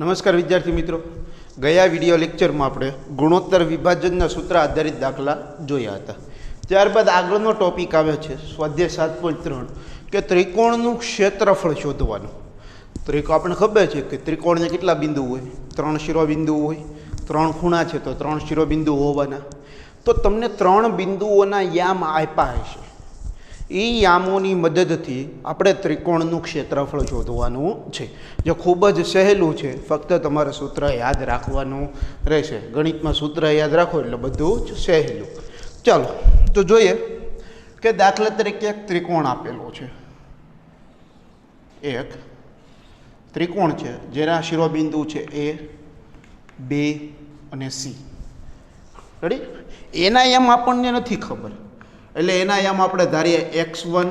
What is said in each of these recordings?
નમસ્કાર વિદ્યાર્થી મિત્રો, ગયા વિડીયો લેક્ચરમાં આપણે ગુણોત્તર વિભાજનના સૂત્ર આધારિત દાખલા જોયા હતા. ત્યારબાદ આગળનો ટોપિક આવે છે સ્વાધ્યાય 7.3 કે ત્રિકોણનું ક્ષેત્રફળ શોધવાનું. આપણે ખબર છે કે ત્રિકોણને કેટલા બિંદુ હોય? 3 શિરોબિંદુ હોય. 3 ખૂણા છે તો 3 શિરોબિંદુ હોવાના. તો તમને 3 બિંદુઓના યામ આપ્યા હશે. એ યામોની મદદથી આપણે ત્રિકોણનું ક્ષેત્રફળ શોધવાનું છે, જે ખૂબ જ સહેલું છે. ફક્ત તમારે સૂત્ર યાદ રાખવાનું રહેશે. ગણિતમાં સૂત્ર યાદ રાખો એટલે બધું જ સહેલું. ચાલો તો જોઈએ કે દાખલા તરીકે એક ત્રિકોણ આપેલો છે. એક ત્રિકોણ છે જેના શિરોબિંદુ છે A, B અને C. રેડી? એના યામ આપણને નથી ખબર, એટલે એના યામ આપણે ધારીએ x1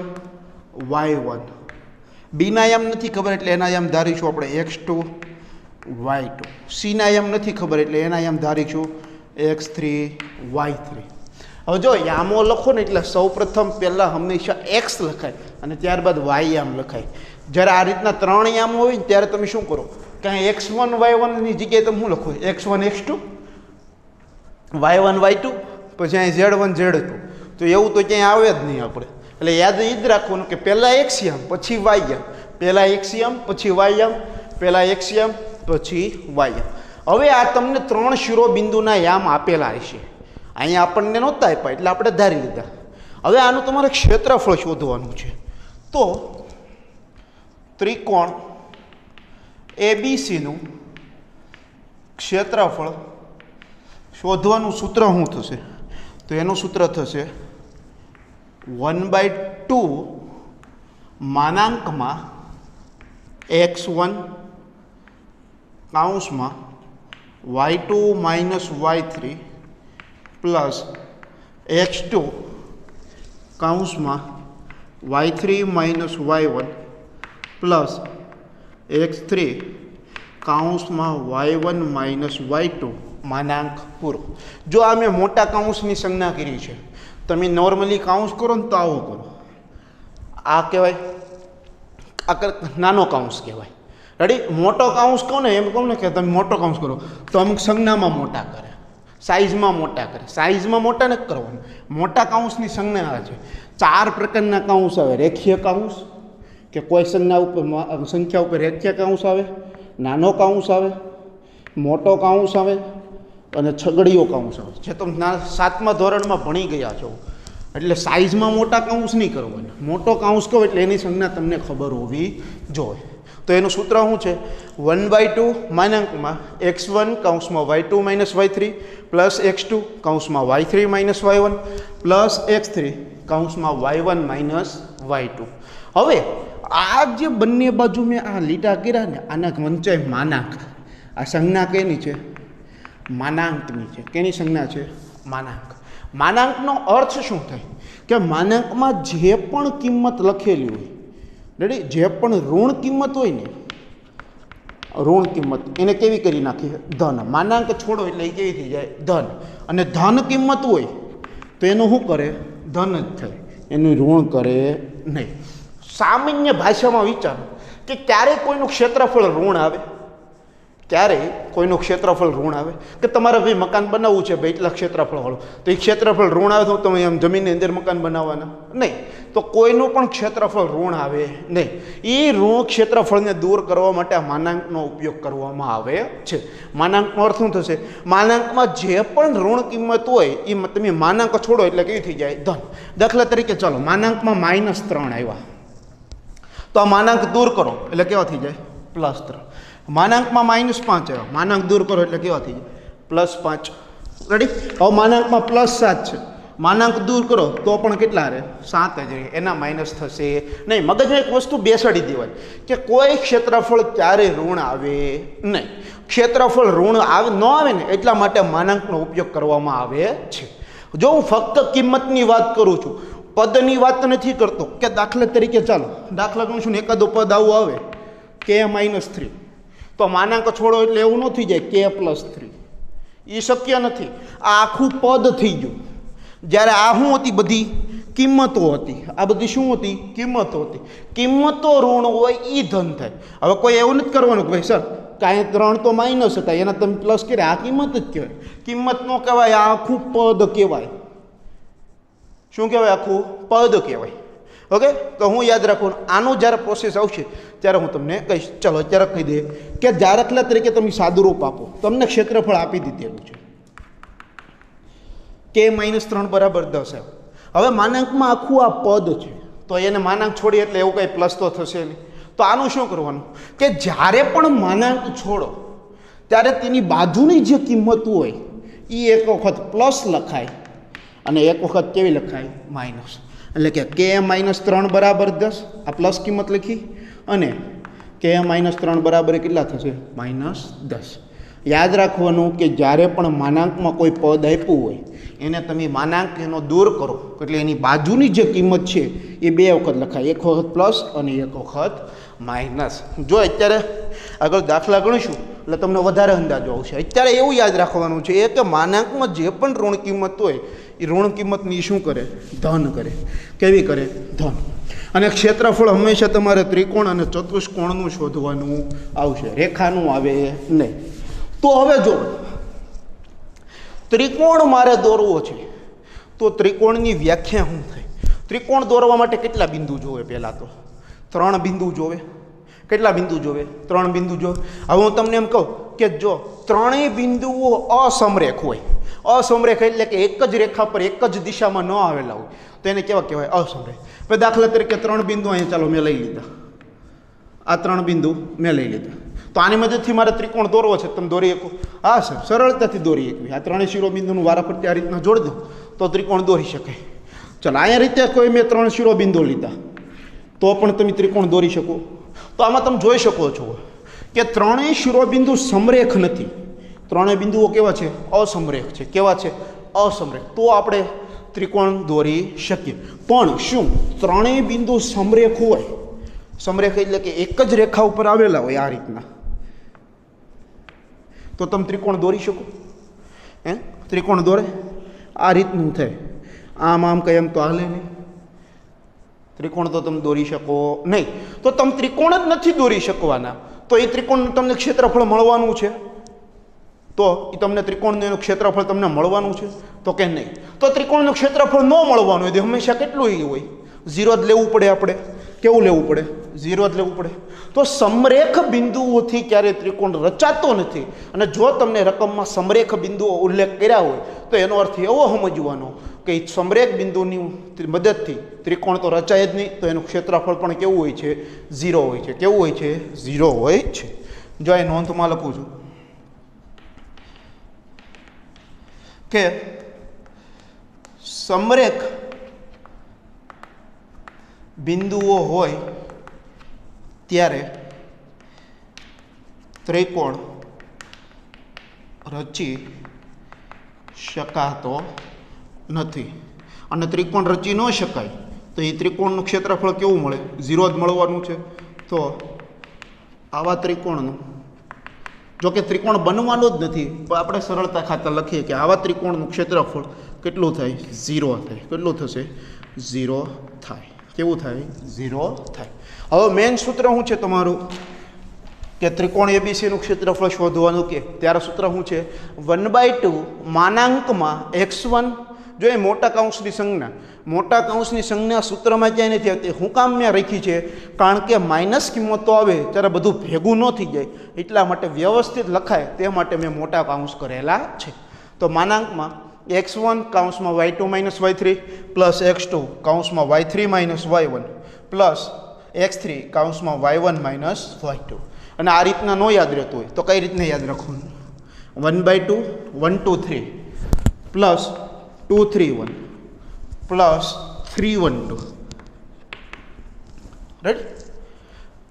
y1. બીના યામ નથી ખબર એટલે એના યામ ધારીશું આપણે x2 y2. સીના યામ નથી ખબર એટલે એના યામ ધારીશું x3 y3. હવે જો યામો લખો ને એટલે સૌપ્રથમ પહેલાં હંમેશા x લખાય અને ત્યારબાદ y યામ લખાય. જ્યારે આ રીતના 3 યામો હોય ને ત્યારે તમે શું કરો કે x1 y1ની જગ્યાએ તમે શું લખો? x1 x2 y1 y2 પછી અહીં z1 z2. તો એવું તો ક્યાંય આવે જ નહીં આપણે. એટલે યાદ એ જ રાખવાનું કે પહેલાં x યામ પછી y યામ, પહેલાં x યામ પછી y યામ, પહેલાં x યામ પછી y યામ. હવે આ તમને 3 શિરોબિંદુના યામ આપેલા હશે. અહીંયા આપણને નહોતા આપ્યા એટલે આપણે ધારી લીધા. હવે આનું તમારે ક્ષેત્રફળ શોધવાનું છે. તો ત્રિકોણ ABCનું ક્ષેત્રફળ શોધવાનું સૂત્ર શું થશે? તો એનું સૂત્ર થશે 1/2 માનાંકમાં x1 કાઉન્સમાં y2 minus y3 plus x2 કાઉન્સમાં y3 minus y1 plus x3 કાઉન્સમાં y1 minus y2 માનાંક પૂરો. જો આ મેં મોટા કાઉન્સની સંજ્ઞા કરી છે. તમે નોર્મલી કાઉન્સ કરો ને તો આવો કરો. આ કહેવાય, આ નાનો કાઉન્સ કહેવાય. રેડી? મોટો કાઉન્સ કહો ને એમ કહું ને કે તમે મોટો કાઉન્સ કરો તો અમુક સંજ્ઞામાં મોટા કરે, સાઇઝમાં મોટા કરે. સાઇઝમાં મોટા નથી કરવાનું. મોટા કાઉન્સની સંજ્ઞા આવે છે. 4 પ્રકારના કાઉન્સ આવે. રેખીય કાઉન્સ કે કોઈ સંખ્યા ઉપર રેખીય કાઉન્સ આવે, નાનો કાઉન્સ આવે, મોટો કાઉન્સ આવે અને છગડીયો કાઉન્સ આવે. જે તમે 7મા ધોરણમાં ભણી ગયા છો. એટલે સાઇઝમાં મોટા કાઉન્સ નહીં કરવાના. મોટો કાઉન્સ કહો એટલે એની સંજ્ઞા તમને ખબર હોવી જોઈએ. તો એનું સૂત્ર શું છે? 1/2 માનાંકમાં x1 કાઉન્સમાં y2 minus y3 plus x2 કાઉન્સમાં y3 minus y1 plus x3 કાઉન્સમાં y1 minus y2. હવે આ જે બંને બાજુ મેં આ લીટા કર્યા ને, આના વંચાય માનાંક. આ સંજ્ઞા કેની છે? માનાંકની છે. કેની સંજ્ઞા છે? માનાંક. માનાંકનો અર્થ શું થાય કે માનાંકમાં જે પણ કિંમત લખેલી હોય, રેડી, જે પણ ઋણ કિંમત હોય ને, ઋણ કિંમત એને કેવી કરી નાખી? ધન. માનાંક છોડો એટલે એ કેવી થઈ જાય? ધન. અને ધન કિંમત હોય તો એનું શું કરે? ધન જ થાય, એનું ઋણ કરે નહીં. સામાન્ય ભાષામાં વિચારો કે ક્યારેય કોઈનું ક્ષેત્રફળ ઋણ આવે? ક્યારેય કોઈનું ક્ષેત્રફળ ઋણ આવે? કે તમારે ભાઈ મકાન બનાવવું છે, ભાઈ એટલા ક્ષેત્રફળ વાળું, તો એ ક્ષેત્રફળ ઋણ આવે તો તમે એમ જમીનની અંદર મકાન બનાવવાના નહીં. તો કોઈનું પણ ક્ષેત્રફળ ઋણ આવે નહીં. એ ઋણ ક્ષેત્રફળને દૂર કરવા માટે આ માનાંકનો ઉપયોગ કરવામાં આવે છે. માનાંકનો અર્થ શું થશે? માનાંકમાં જે પણ ઋણ કિંમત હોય એ તમે માનાંક છોડો એટલે કેવી થઈ જાય? ધન. દાખલા તરીકે ચાલો માનાંકમાં -3 આવ્યા તો આ માનાંક દૂર કરો એટલે કેવા થઈ જાય? +3. માનાંકમાં -5 આવ્યા, માનાંક દૂર કરો એટલે કેવા થઈ જાય? +5. રેડી? હવે માનાંકમાં +7 છે, માનાંક દૂર કરો તો પણ કેટલા રહે? 7 જ રહે. એના માઇનસ થશે નહીં. મગજમાં એક વસ્તુ બેસાડી દેવાય કે કોઈ ક્ષેત્રફળ ક્યારે ઋણ આવે નહીં. ક્ષેત્રફળ ઋણ આવે ન આવે ને એટલા માટે માનાંકનો ઉપયોગ કરવામાં આવે છે. જો હું ફક્ત કિંમતની વાત કરું છું, પદની વાત નથી કરતો. કે દાખલા તરીકે ચાલો દાખલા ગણશું ને એકાદો પદ આવું આવે k-3, તો માનાંક છોડો એટલે એવું ન થઈ જાય k+3. એ શક્ય નથી. આ આખું પદ થઈ ગયું. જ્યારે આ શું હતી? બધી કિંમતો હતી. આ બધી શું હતી? કિંમતો હતી. કિંમતો ઋણ હોય એ ધન થાય. હવે કોઈ એવું નથી કરવાનું કે ભાઈ સર કાંઈ 3 તો માઇનસ હતા એના તમે પ્લસ કર્યા, આ કિંમત જ કહેવાય. કિંમત ન કહેવાય, આ આખું પદ કહેવાય. શું કહેવાય? આખું પદ કહેવાય. ઓકે, તો હું યાદ રાખું, આનું જ્યારે પ્રોસેસ આવશે ત્યારે હું તમને કહીશ. ચલો અત્યારે કહી દઈએ કે દાખલા તરીકે તમે સાદુરૂપ આપો, તમને ક્ષેત્રફળ આપી દીધેલું છે કે -3 બરાબર 10. હવે માનાંકમાં આખું આ પદ છે, તો એને માનાંક છોડી એટલે એવું કંઈ પ્લસ તો થશે નહીં. તો આનું શું કરવાનું કે જ્યારે પણ માનાંક છોડો ત્યારે તેની બાજુની જે કિંમત હોય એ એક વખત પ્લસ લખાય અને એક વખત કેવી લખાય? માઇનસ. એટલે કે k-3 બરાબર 10, આ પ્લસ કિંમત લખી, અને k-3 બરાબર કેટલા થશે? -10. યાદ રાખવાનું કે જ્યારે પણ માનાંકમાં કોઈ પદ આપ્યું હોય એને તમે માનાંક એનો દૂર કરો એટલે એની બાજુની જે કિંમત છે એ 2 વખત લખાય, એક વખત પ્લસ અને એક વખત માઇનસ. જો અત્યારે આગળ દાખલા ગણીશું એટલે તમને વધારે અંદાજો આવશે. અત્યારે એવું યાદ રાખવાનું છે કે માનાંકમાં જે પણ ઋણ કિંમત હોય એ ઋણ કિંમતની શું કરે? ધન કરે. કેવી કરે? ધન. અને ક્ષેત્રફળ હંમેશા તમારે ત્રિકોણ અને ચતુષ્કોણનું શોધવાનું આવશે, રેખાનું આવે નહીં. તો હવે જો ત્રિકોણ મારે દોરવો છે તો ત્રિકોણની વ્યાખ્યા શું થાય? ત્રિકોણ દોરવા માટે કેટલા બિંદુ જોવે? પહેલાં તો 3 બિંદુ જોવે. કેટલા બિંદુ જોવે? 3 બિંદુ જોવે. હવે હું તમને એમ કહું કે જો ત્રણેય બિંદુઓ અસમરેખ હોય, અસમરેખ એટલે કે એક જ રેખા પર એક જ દિશામાં ન આવેલા હોય તો એને કેવા કહેવાય? અસમરેખ. હવે દાખલા તરીકે 3 બિંદુ અહીંયા ચાલો મેં લઈ લીધા, આ 3 બિંદુ મેં લઈ લીધા. તો આની મદદથી મારે ત્રિકોણ દોરવો છે, તમે દોરી શકો? હા સર, સરળતાથી દોરી શકવી. આ 3 શિરોબિંદુનું વારાફરતી આ રીતના જોડી દો તો ત્રિકોણ દોરી શકાય. ચાલો અહીંયા રીતે કોઈ મેં 3 શિરોબિંદુ લીધા તો પણ તમે ત્રિકોણ દોરી શકો. તો આમાં તમે જોઈ શકો છો કે 3 શિરોબિંદુ સમરેખ નથી, 3 બિંદુઓ કેવા છે? અસમરેખ છે. કેવા છે? અસમરેખ. તો આપણે ત્રિકોણ દોરી શકીએ. પણ શું 3 બિંદુ સમરેખ હોય? સમરેખ એટલે કે એક જ રેખા ઉપર આવેલા હોય આ રીતના, તો તમે ત્રિકોણ દોરી શકો? ત્રિકોણ દોરે આ રીતનું થાય, આમ આમ કંઈ એમ તો હાલે નહીં. ત્રિકોણ તો તમે દોરી શકો નહીં. તો તમે ત્રિકોણ જ નથી દોરી શકવાના તો એ ત્રિકોણનું તમને ક્ષેત્રફળ મળવાનું છે? તો એ તમને ત્રિકોણનું એનું ક્ષેત્રફળ તમને મળવાનું છે? તો કે નહીં. તો ત્રિકોણનું ક્ષેત્રફળ ન મળવાનું હોય તો હંમેશા કેટલું હોય? 0 જ લેવું પડે. આપણે કેવું લેવું પડે? 0 જ લેવું પડે. તો સમરેખ બિંદુઓથી ક્યારેય ત્રિકોણ રચાતો નથી. અને જો તમને રકમમાં સમરેખ બિંદુઓ ઉલ્લેખ કર્યા હોય તો એનો અર્થ એવો સમજવાનો કે સમરેખ બિંદુની મદદથી ત્રિકોણ તો રચાય જ નહીં, તો એનું ક્ષેત્રફળ પણ કેવું હોય છે? 0 હોય છે. કેવું હોય છે? 0 હોય છે. જો એ નોંધમાં લખું છું કે સમરેખ બિંદુઓ હોય ત્યારે ત્રિકોણ રચી શકાતો નથી. અને ત્રિકોણ રચી ન શકાય તો એ ત્રિકોણનું ક્ષેત્રફળ કેવું મળે? 0 જ મળવાનું છે. તો આવા ત્રિકોણનું, જો કે ત્રિકોણ બનવાનો જ નથી પણ આપણે સરળતા ખાતર લખીએ કે આવા ત્રિકોણનું ક્ષેત્રફળ કેટલું થાય? 0 થાય. કેટલું થશે? 0 થાય. કેવું થાય? 0 થાય. હવે મેઇન સૂત્ર શું છે તમારું કે ત્રિકોણ એબીસીનું ક્ષેત્રફળ શોધવાનું કે ત્યારે સૂત્ર શું છે? 1/2 માનાંકમાં x1. જો એ મોટા કૌંસની સંજ્ઞા, મોટા કૌંસની સંજ્ઞા સૂત્રમાં ક્યાંય નથી આવતી. હું કામ મેં રાખી છે? કારણ કે માઇનસ કિંમતો આવે ત્યારે બધું ભેગું ન થઈ જાય એટલા માટે વ્યવસ્થિત લખાય તે માટે મેં મોટા કૌંસ કરેલા છે. તો માનાંકમાં x1 કૌંસમાં y2 minus y3 plus x2 કૌંસમાં y3 minus y1 plus x3 કૌંસમાં y1 માઇનસ y2. અને આ રીતના ન યાદ રહેતું હોય તો કઈ રીતના યાદ રાખવાનું? 1/2 1 2 3 પ્લસ 2 3 1 પ્લસ 3 1 2. રાઈટ?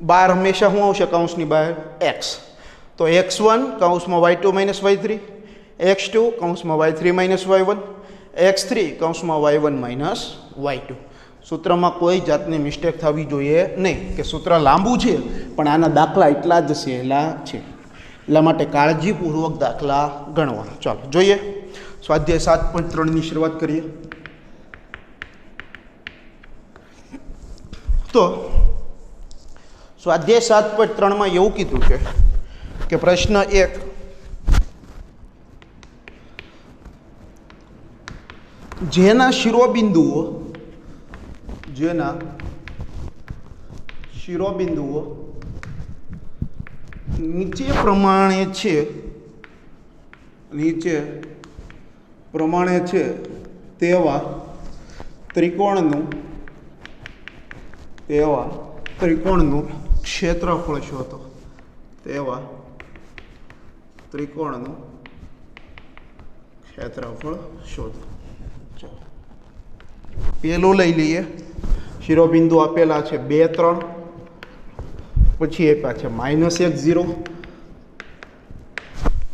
બહાર હંમેશા શું આવશે? કૌંસની બહાર x. તો x1 કૌંસમાં y2 માઇનસ y3, x2 કૌંસમાં y3 માઇનસ y1, x3 કૌંસમાં y1 માઇનસ y2. સૂત્રમાં કોઈ જાતની મિસ્ટેક થવી જોઈએ નહીં કે સૂત્ર લાંબુ છે પણ આના દાખલા એટલા જ સહેલા છે. એટલા માટે કાળજીપૂર્વક દાખલા ગણવાના. ચાલો જોઈએ. સ્વાધ્યાય 7.3ની શરૂઆત કરીએ. તો સ્વાધ્યાય 7.3માં એવું કીધું છે કે પ્રશ્ન 1 જેના શિરોબિંદુઓ નીચે પ્રમાણે છે તેવા ત્રિકોણનું ક્ષેત્રફળ શોધો. પેલું લઈ લઈએ. શિરોબિંદુ આપેલા છે 2, 3, પછી આપ્યા છે -1, 0,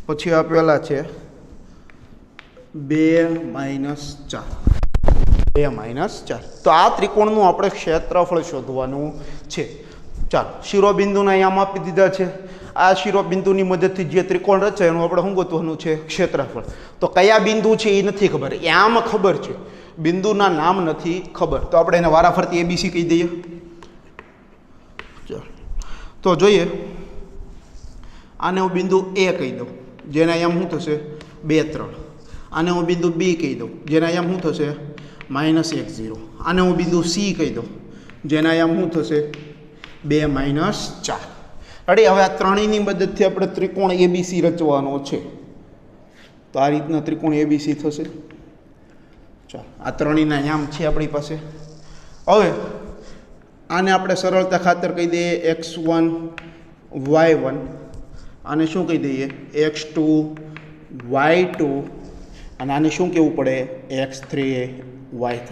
પછી આપેલા છે 2, -4. તો આ ત્રિકોણનું આપણે ક્ષેત્રફળ શોધવાનું છે. ચાલો, શિરોબિંદુના અહીંયા આપી દીધા છે. આ શિરોબિંદુની મદદથી જે ત્રિકોણ રચાય એનું આપણે શું ગોતવાનું છે? ક્ષેત્રફળ. તો કયા બિંદુ છે એ નથી ખબર, આમ ખબર છે, બિંદુના નામ નથી ખબર. તો આપણે એને વારાફરતી ABC કહી દઈએ. ચાલો, તો જોઈએ. આને હું બિંદુ A કહી દઉં, જેના આમ શું થશે? 2, 3. આને હું બિંદુ B કહી દઉં, જેના આમ શું થશે? -1, 0. આને હું બિંદુ C કહી દઉં, જેના આમ શું થશે? 2, -4. અરે હવે આ ત્રણેયની મદદથી આપણે ત્રિકોણ ABC રચવાનો છે. તો આ રીતના ત્રિકોણ ABC થશે. ચાલો, આ ત્રણેયના આમ છે આપણી પાસે. હવે આને આપણે સરળતા ખાતર કહી દઈએ x1 y1, આને શું કહી દઈએ? x2 y2, અને આને શું કહેવું પડે? x3 y3.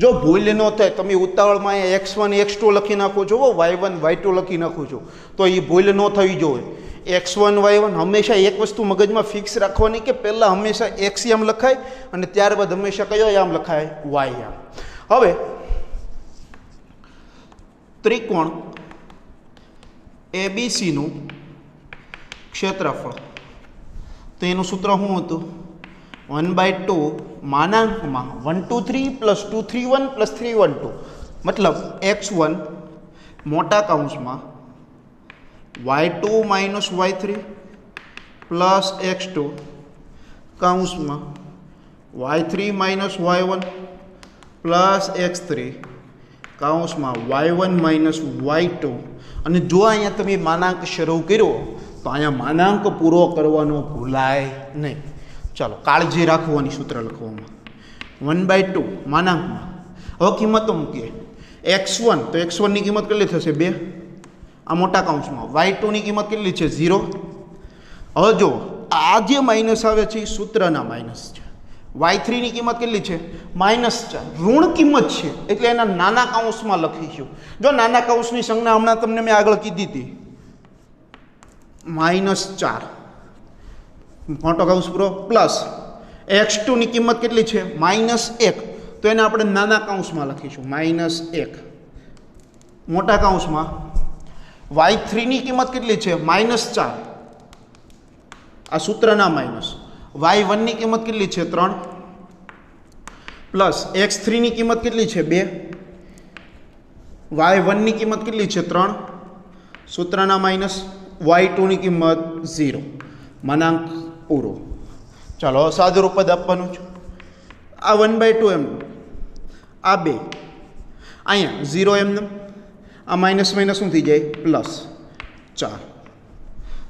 જો ભૂલ ન થાય, તમે ઉતાવળમાં x1 x2 લખી નાખો છો, y1 y2 લખી નાખો છો, તો એ ભૂલ ન થવી જોઈએ. x1 y1 હંમેશા એક વસ્તુ મગજમાં ફિક્સ રાખવાની કે પહેલાં હંમેશા x આમ લખાય અને ત્યારબાદ હંમેશા કયો આમ લખાય? y આમ. હવે ત્રિકોણ ABCનું ક્ષેત્રફળ, તો એનું સૂત્ર શું હતું? 1/2 માનાંકમાં 1 2 3 + 2 3 1 + 3 1 2, મતલબ x1 મોટા કૌંસમાં y2 - y3 પ્લસ x2 કૌંસમાં y3 - y1 પ્લસ x3 કૌંસમાં y1 - y2. અને જો અહીંયા તમે માનાંક શરૂ કર્યો તો અહીંયા માનાંક પૂરો કરવાનો ભૂલાય નહીં. ચાલો, કાળજી રાખવાની સૂત્ર લખવામાં. 1/2 માનાંકમાં, હવે કિંમતો મૂકીએ. x1, તો x1 ની કિંમત કેટલી થશે? 2, આ મોટા કૌંસમાં. y2 ની કિંમત કેટલી છે? 0. હવે જો આ જે માઇનસ આવે છે એ સૂત્રના માઇનસ છે. y3 ની કિંમત કેટલી છે? -4. ઋણ કિંમત છે એટલે એના નાના કૌંસમાં લખીશું. જો નાના કૌંસની સંજ્ઞા હમણાં તમને મેં આગળ કીધી હતી, -4 મોટો કૌંસ પૂરો, પ્લસ x2 ની કિંમત કેટલી છે? -1, તો એને આપણે નાના કૌંસમાં લખીશું -1 મોટા કૌંસમાં. y3 ની કિંમત કેટલી છે? -4, આ સૂત્રના માઇનસ. y1 ની કિંમત કેટલી છે? 3, પ્લસ x3 ની કિંમત કેટલી છે? 2, y1 ની કિંમત કેટલી છે? 3, સૂત્રના માઇનસ. y2 ની કિંમત 0, માનાંક પૂરો. ચાલો, સાદુરૂપ પદ આપવાનું છે. આ 1/2 એમ, આ 2, અહીંયા 0 એમને, આ માઇનસ શું થઈ જાય? +4.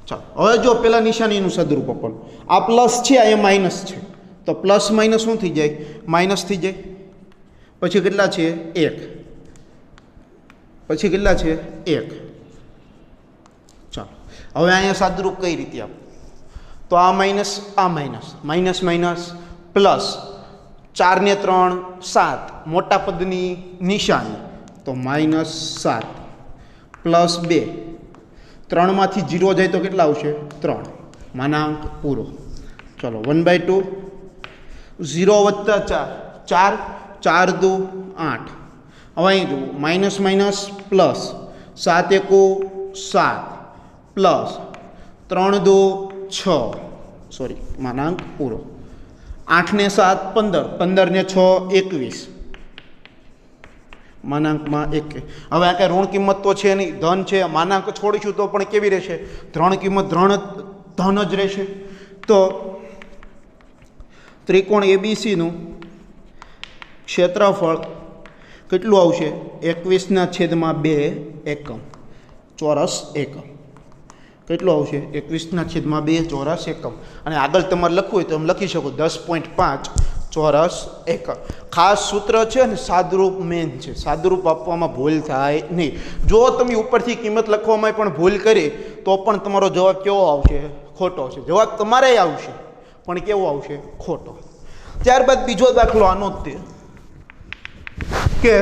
ચાલો, હવે જો પેલા નિશાનીનું સદરૂપ આપવાનું. આ પ્લસ છે, અહીંયા માઇનસ છે, તો પ્લસ માઇનસ શું થઈ જાય? માઇનસ થઈ જાય. પછી કેટલા છે? 1. પછી કેટલા છે? 1. ચાલો, હવે અહીંયા સાદરૂપ કઈ રીતે આપો? તો આ માઇનસ, માઇનસ પ્લસ 4 ને 3 7, મોટા પદની નિશાની, તો -7 પ્લસ 2, 3માંથી 0 જાય તો કેટલા આવશે? 3, માનાંક પૂરો. ચલો, 1/2, 0 + 4, 4 × 2 = 8. હવે અહીં જુઓ, માઇનસ પ્લસ 7 × 1 = 7 પ્લસ 3 × 2 = 6, સોરી, માનાંક પૂરો. 8 ને 7 15, 15 ને 6 21, માનાંકમાં 1 હવે આ કંઈ ઋણ કિંમત તો છે નહીં, ધન છે, માનાંક છોડીશું તો પણ કેવી રહેશે? ધન કિંમત ધન જ રહેશે. તો ત્રિકોણ એબીસીનું ક્ષેત્રફળ કેટલું આવશે? 21/2 એકમ ચોરસ એકમ. કેટલું આવશે? 21/2 ચોરસ એકમ. અને આગળ તમારે લખવું હોય તો તમે લખી શકો 10.5 ચોરસ એકમ. ખાસ સૂત્ર છે ને સાદુરૂપ મેન છે, સાદુરૂપ આપવામાં ભૂલ થાય નહીં. જો તમે ઉપરથી કિંમત લખવામાં પણ ભૂલ કરી તો પણ તમારો જવાબ કેવો આવશે? ખોટો આવશે. જવાબ તમારે આવશે પણ કેવો આવશે? ખોટો. ત્યારબાદ બીજો દાખલો આનો જ તે કે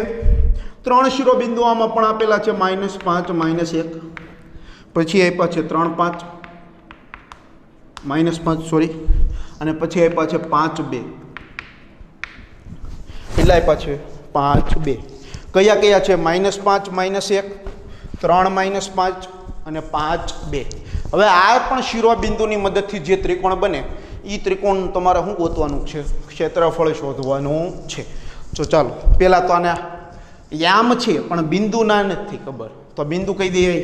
3 શિરોબિંદુ આમાં પણ આપેલા છે -5 -1, પછી આપ્યા છે 3 5 -5 સોરી, અને પછી આપ્યા છે 5 2. કેટલા આપ્યા છે? 5 2. કયા કયા છે? -5 -1, 3 -5 અને 5 2. હવે આ પણ શિરોબિંદુની મદદથી જે ત્રિકોણ બને એ ત્રિકોણ તમારે શું ગોતવાનું છે? ક્ષેત્રફળ શોધવાનું છે. તો ચાલો પહેલાં તો આને યામ છે પણ બિંદુના નથી ખબર, તો બિંદુ કહી દઈએ.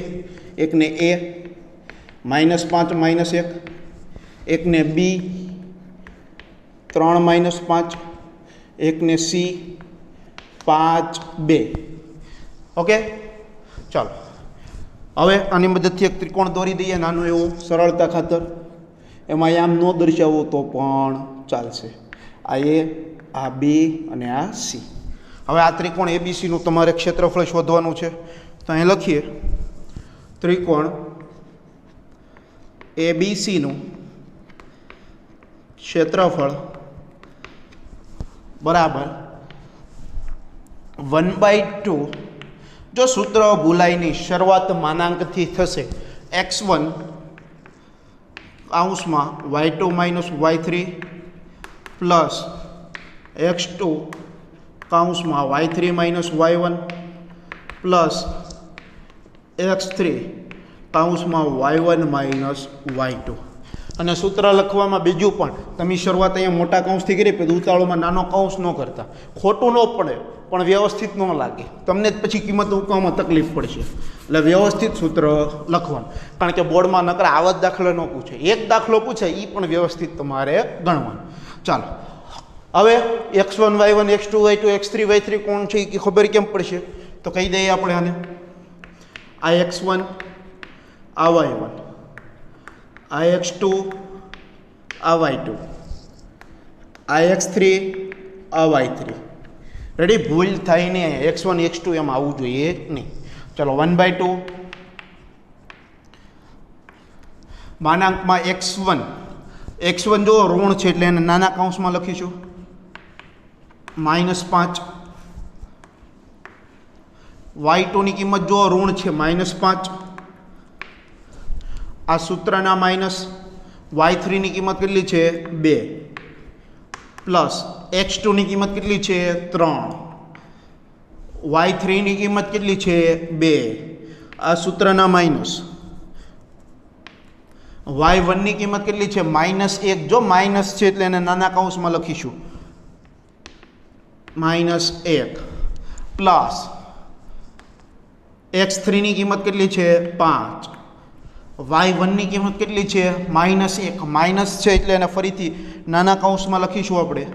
એકને A -5 -1, એકને B 3 -5, એકને C 5 2. ઓકે ચાલો હવે આની મદદથી એક ત્રિકોણ દોરી દઈએ નાનું એવું સરળતા ખાતર. એમાં આમ ન દર્શાવો તો પણ ચાલશે. આ A, આ B અને આ C. હવે આ ત્રિકોણ એબીસીનું તમારે ક્ષેત્રફળ શોધવાનું છે. તો અહીં લખીએ ત્રિકોણ એબીસીનું ક્ષેત્રફળ બરાબર 1/2. જો સૂત્ર ભૂલાય નહીં, શરૂઆત માનાંકથી થશે. x1 કૌંસમાં y2 - y3 પ્લસ x2 કૌંસમાં y3 - y1 પ્લસ x3 કૌંસમાં y1 - y2. અને સૂત્ર લખવામાં બીજું પણ તમે શરૂઆત અહીંયા મોટા કૌંસથી કરી, પછી ઉતાળોમાં નાનો કૌંસ ન કરતા. ખોટું ન પડે પણ વ્યવસ્થિત ન લાગે, તમને જ પછી કિંમત ઉકવામાં તકલીફ પડશે. એટલે વ્યવસ્થિત સૂત્ર લખવાનું, કારણ કે બોર્ડમાં નકર આવા જ દાખલો ન પૂછે. એક દાખલો પૂછે એ પણ વ્યવસ્થિત તમારે ગણવાનું. ચાલો હવે x1 y1 x2 y2 x3 y3 કોણ છે એ ખબર કેમ પડશે? તો કહી દઈએ આપણે આને. આ x1 આ y1, આ x2 આ y2, આ x3 આ y3. રેડી? ભૂલ થાય નહીં. x1 x2 એમ આવવું જોઈએ નહીં. ચલો 1/2 માનાંકમાં x1 જો ઋણ છે એટલે એને નાના કૌંસમાં લખીશું -5. y2 ની કિંમત જો ઋણ છે -5. આ સૂત્રના માઇનસ y3 ની કિંમત કેટલી છે? 2 પ્લસ x2 ની કિંમત કેટલી છે? 3. y3 ની કિંમત કેટલી છે? 2. આ સૂત્રના માઇનસ y1 ની કિંમત કેટલી છે? -1. જો માઇનસ છે એટલે એને નાના કૌંસમાં લખીશું -1 પ્લસ x3 ની કિંમત કેટલી છે? 5. y1 ની કિંમત કેટલી છે? -1. માઇનસ છે એટલે એને ફરીથી નાના કૌંસમાં લખીશું આપણે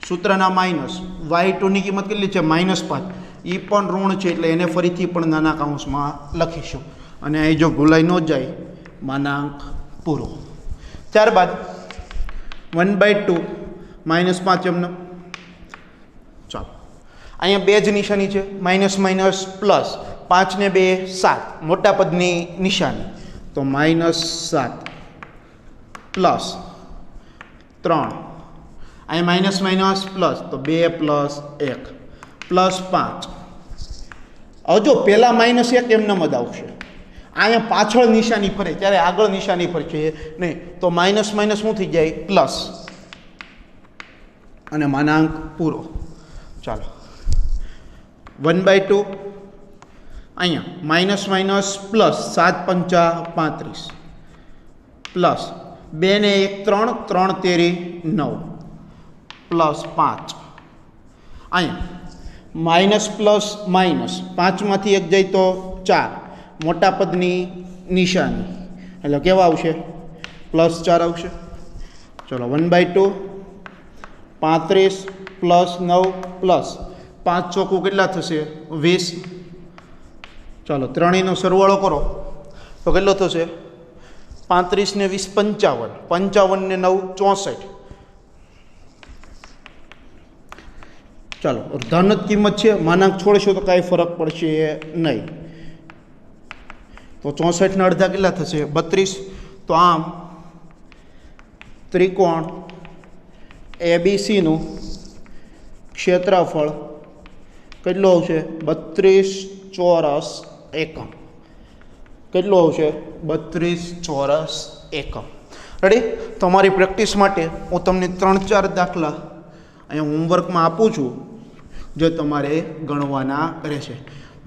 સૂત્રના માઇનસ. y2 ની કિંમત કેટલી છે? -5. એ પણ ઋણ છે એટલે એને ફરીથી પણ નાના કૌંસમાં લખીશું. અને અહીં જો ભૂલાઈ ન જાય માનાંક પૂરો. ત્યારબાદ 1/2 -5 એમને. ચાલો અહીંયા બે જ નિશાની છે, માઇનસ માઇનસ પ્લસ. 5 ને 2 7, મોટા પદની નિશાની. તો -7 પ્લસ 3. અહીં માઇનસ માઇનસ પ્લસ, તો 2 પ્લસ 1 પ્લસ 5. હવે જો પહેલાં -1 એમને મત આવશે. અહીંયા પાછળ નિશાની ફરે ત્યારે આગળ નિશાની ફરશે નહીં. તો માઇનસ માઇનસ શું થઈ જાય? પ્લસ. અને માનાંક પૂરો. ચાલો 1/2 અહીંયા માઇનસ માઇનસ પ્લસ 7 5 35 પ્લસ 2 ને 1 3 3 તેરી 9 પ્લસ 5. અહીંયા માઇનસ પ્લસ માઇનસ 5માંથી 1 જાય તો 4 મોટા પદની નિશાની એટલે કેવા આવશે +4 આવશે ચલો 1/2 35 પ્લસ 9 પ્લસ 5 ચોકું કેટલા થશે 20 ચાલો ત્રણેયનો સરવાળો કરો તો કેટલો થશે 35 ને 20 55 55 ને 9 64 ચાલો ધન જ કિંમત છે માનાંક છોડશો તો કાંઈ ફરક પડશે નહીં તો 64 ના અડધા કેટલા થશે 32 તો આમ ત્રિકોણ એબીસીનું ક્ષેત્રફળ કેટલું આવશે 32 ચોરસ એકમ કેટલું આવશે 32 ચોરસ એકમ રેડી તમારી પ્રેક્ટિસ માટે હું તમને 3-4 દાખલા અહીંયા હોમવર્કમાં આપું છું જે તમારે ગણવાના રહેશે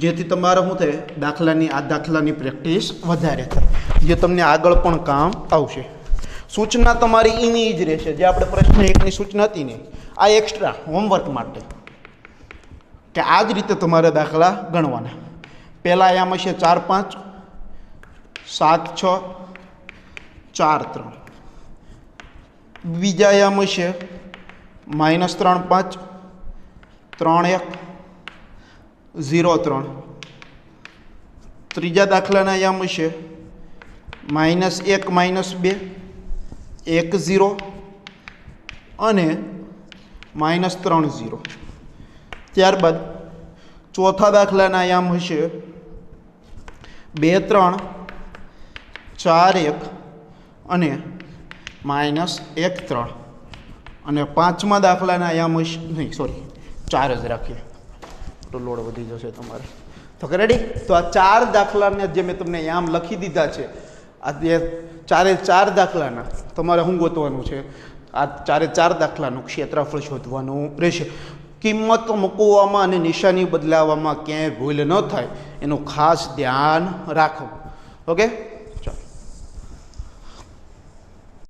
જેથી તમારે શું થાય દાખલાની પ્રેક્ટિસ વધારે થાય જે તમને આગળ પણ કામ આવશે સૂચના તમારી એની જ રહેશે જે આપણે પ્રશ્ન 1ની સૂચના હતી ને આ એક્સ્ટ્રા હોમવર્ક માટે કે આ જ રીતે તમારે દાખલા ગણવાના પહેલાં આયામ હશે 4 5 7 6 4 3 બીજા આયામ હશે -3 5 3 1 0 3 ત્રીજા દાખલાના આયામ હશે -1 -2 1 0 અને -3 0 ત્યારબાદ ચોથા દાખલાના આયામ હશે 2 3 4 1 અને -1 3 અને પાંચમા દાખલાના આયામ હશે નહીં સોરી 4 જ રાખીએ તો લોડ વધી જશે તમારે તો રેડી તો આ 4 દાખલાને જે મેં તમને આયામ લખી દીધા છે આ જે 4 દાખલાના તમારે શું ગોતવાનું છે આ 4 દાખલાનું ક્ષેત્રફળ શોધવાનું રહેશે કિંમત મૂકવામાં અને નિશાની બદલાવવામાં ક્યાંય ભૂલ ન થાય એનું ખાસ ધ્યાન રાખવું ઓકે